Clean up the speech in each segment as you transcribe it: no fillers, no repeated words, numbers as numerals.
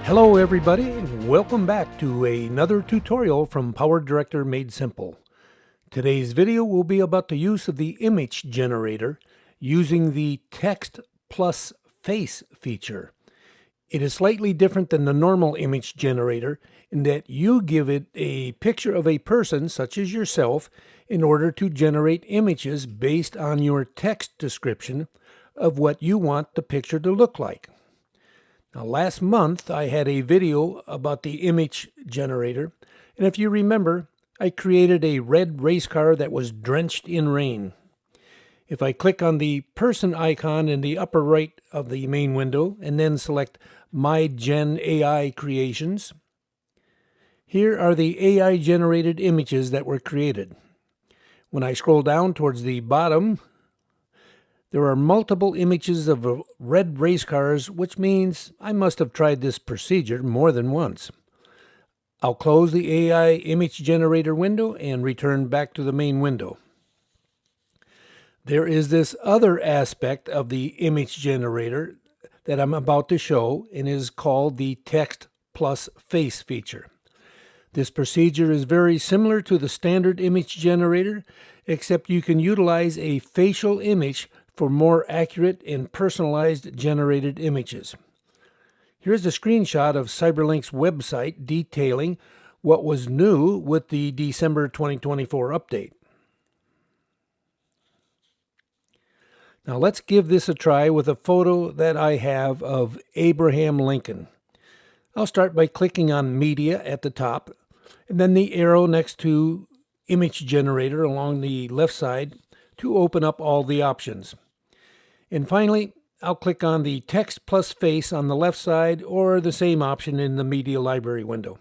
Hello everybody, and welcome back to another tutorial from PowerDirector Made Simple. Today's video will be about the use of the image generator using the Text plus Face feature. It is slightly different than the normal image generator in that you give it a picture of a person, such as yourself, in order to generate images based on your text description of what you want the picture to look like. Now, last month I had a video about the image generator, and if you remember, I created a red race car that was drenched in rain. If I click on the person icon in the upper right of the main window and then select My Gen AI Creations, here are the AI generated images that were created. When I scroll down towards the bottom, there are multiple images of red race cars, which means I must have tried this procedure more than once. I'll close the AI image generator window and return back to the main window. There is this other aspect of the image generator that I'm about to show, and is called the Text plus Face feature. This procedure is very similar to the standard image generator, except you can utilize a facial image for more accurate and personalized generated images. Here's a screenshot of Cyberlink's website detailing what was new with the December 2024 update. Now let's give this a try with a photo that I have of Abraham Lincoln. I'll start by clicking on Media at the top, and then the arrow next to Image Generator along the left side to open up all the options. And finally, I'll click on the Text plus Face on the left side, or the same option in the Media Library window.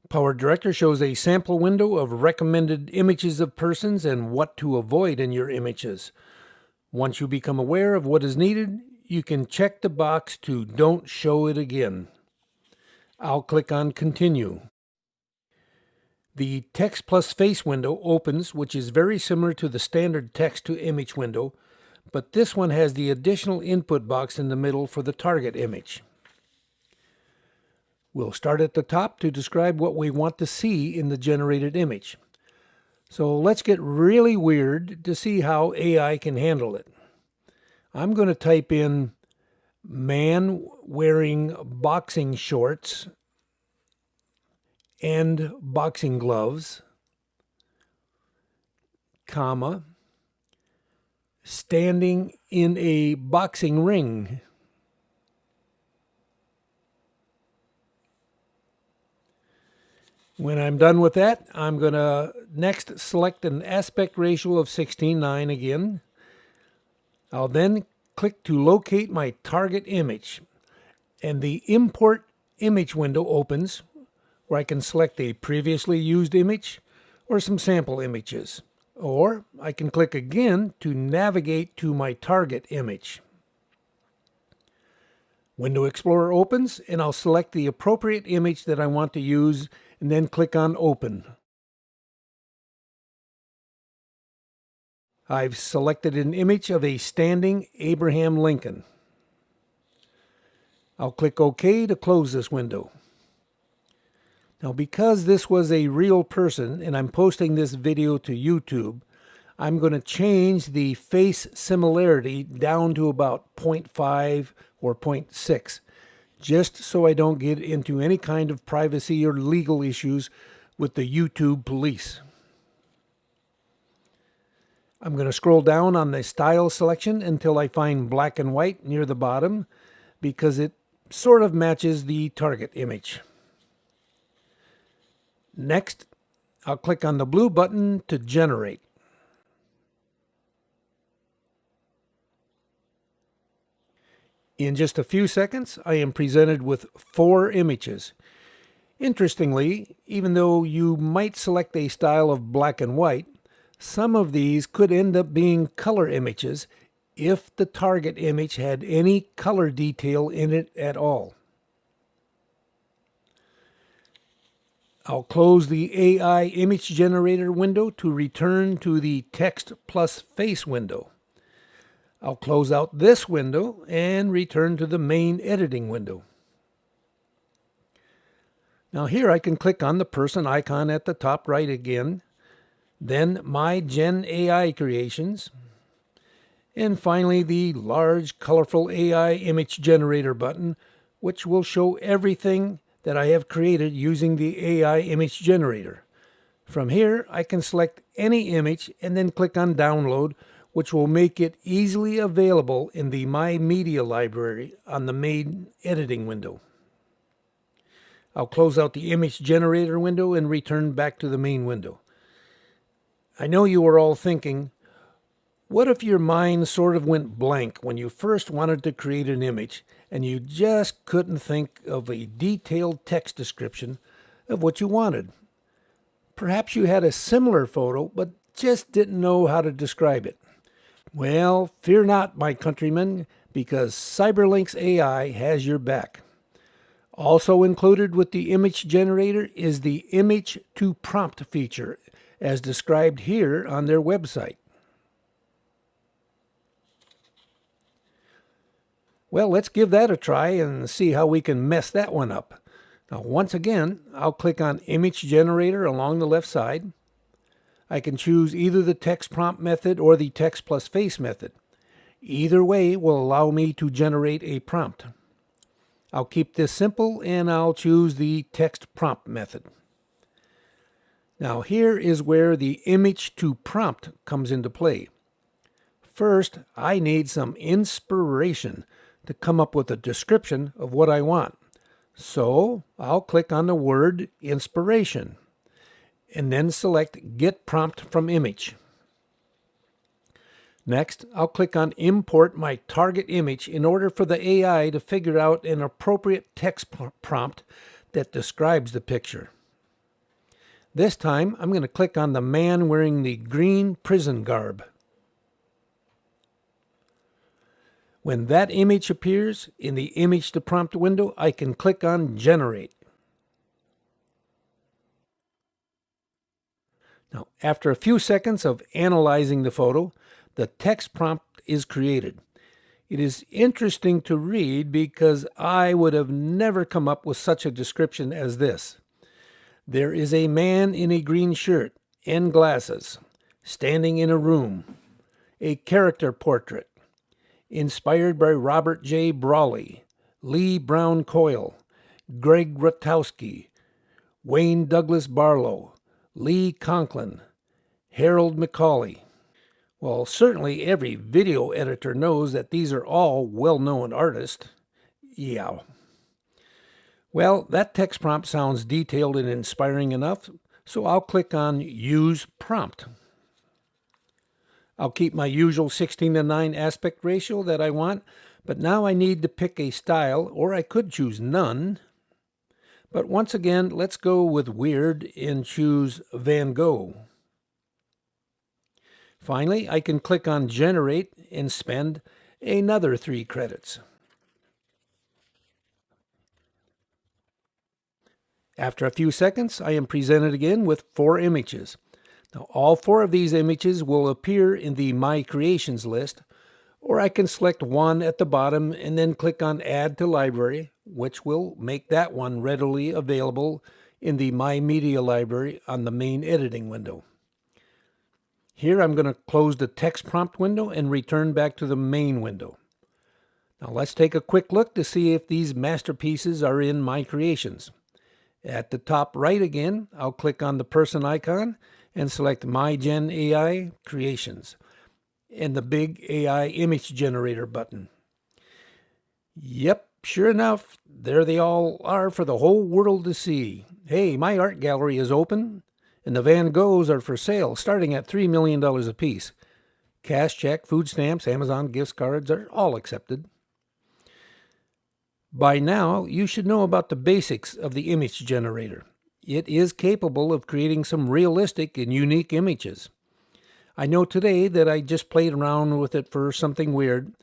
PowerDirector shows a sample window of recommended images of persons and what to avoid in your images. Once you become aware of what is needed, you can check the box to Don't Show It Again. I'll click on Continue. The Text plus Face window opens, which is very similar to the standard text to image window, but this one has the additional input box in the middle for the target image. We'll start at the top to describe what we want to see in the generated image. So let's get really weird to see how AI can handle it. I'm going to type in man wearing boxing shorts and boxing gloves, comma, standing in a boxing ring. When I'm done with that, I'm going to next select an aspect ratio of 16:9 again. I'll then click to locate my target image, and the Import Image window opens, where I can select a previously used image or some sample images. Or I can click again to navigate to my target image. Window Explorer opens, and I'll select the appropriate image that I want to use and then click on Open. I've selected an image of a standing Abraham Lincoln. I'll click OK to close this window. Now, because this was a real person and I'm posting this video to YouTube, I'm going to change the face similarity down to about 0.5 or 0.6, just so I don't get into any kind of privacy or legal issues with the YouTube police. I'm going to scroll down on the style selection until I find black and white near the bottom, because it sort of matches the target image. Next, I'll click on the blue button to generate. In just a few seconds, I am presented with 4 images. Interestingly, even though you might select a style of black and white, some of these could end up being color images if the target image had any color detail in it at all. I'll close the AI image generator window to return to the Text plus Face window. I'll close out this window and return to the main editing window. Now here I can click on the person icon at the top right again, then My Gen AI Creations, and finally the large colorful AI image generator button, which will show everything that I have created using the AI image generator. From here I can select any image and then click on download, which will make it easily available in the My Media library on the main editing window. I'll close out the image generator window and return back to the main window. I know you are all thinking, what if your mind sort of went blank when you first wanted to create an image and you just couldn't think of a detailed text description of what you wanted? Perhaps you had a similar photo but just didn't know how to describe it. Well, fear not, my countrymen, because Cyberlinks AI has your back. Also included with the image generator is the Image to Prompt feature, as described here on their website. Well, let's give that a try and see how we can mess that one up. Now, once again, I'll click on Image Generator along the left side. I can choose either the text prompt method or the text plus face method. Either way will allow me to generate a prompt. I'll keep this simple and I'll choose the text prompt method. Now here is where the image to prompt comes into play. First, I need some inspiration to come up with a description of what I want. So I'll click on the word inspiration and then select Get Prompt from Image. Next, I'll click on Import my target image in order for the AI to figure out an appropriate text prompt that describes the picture. This time, I'm going to click on the man wearing the green prison garb. When that image appears in the Image to Prompt window, I can click on Generate. Now, after a few seconds of analyzing the photo, the text prompt is created. It is interesting to read because I would have never come up with such a description as this. There is a man in a green shirt and glasses, standing in a room. A character portrait, inspired by Robert J. Brawley, Lee Brown Coyle, Greg Rutowski, Wayne Douglas Barlow, Lee Conklin, Harold McCauley. Well, certainly every video editor knows that these are all well-known artists. Yeah. Well, that text prompt sounds detailed and inspiring enough, so I'll click on Use Prompt. I'll keep my usual 16:9 aspect ratio that I want, but now I need to pick a style, or I could choose none. But once again, let's go with weird and choose Van Gogh. Finally, I can click on Generate and spend another 3 credits. After a few seconds, I am presented again with 4 images. Now, all 4 of these images will appear in the My Creations list, or I can select one at the bottom and then click on Add to Library, which will make that one readily available in the My Media library on the main editing window. Here I'm going to close the text prompt window and return back to the main window. Now let's take a quick look to see if these masterpieces are in My Creations. At the top right again, I'll click on the person icon and select My Gen AI Creations and the big AI image generator button. Yep, sure enough, there they all are for the whole world to see. Hey, my art gallery is open, and the Van Goghs are for sale, starting at $3 million a piece. Cash, check, food stamps, Amazon gift cards are all accepted. By now, you should know about the basics of the image generator. It is capable of creating some realistic and unique images. I know today that I just played around with it for something weird,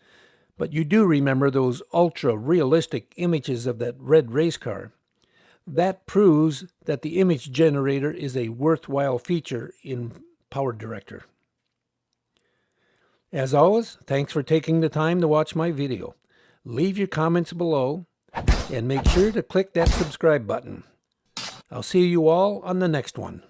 but you do remember those ultra-realistic images of that red race car. That proves that the image generator is a worthwhile feature in PowerDirector. As always, thanks for taking the time to watch my video. Leave your comments below and make sure to click that subscribe button. I'll see you all on the next one.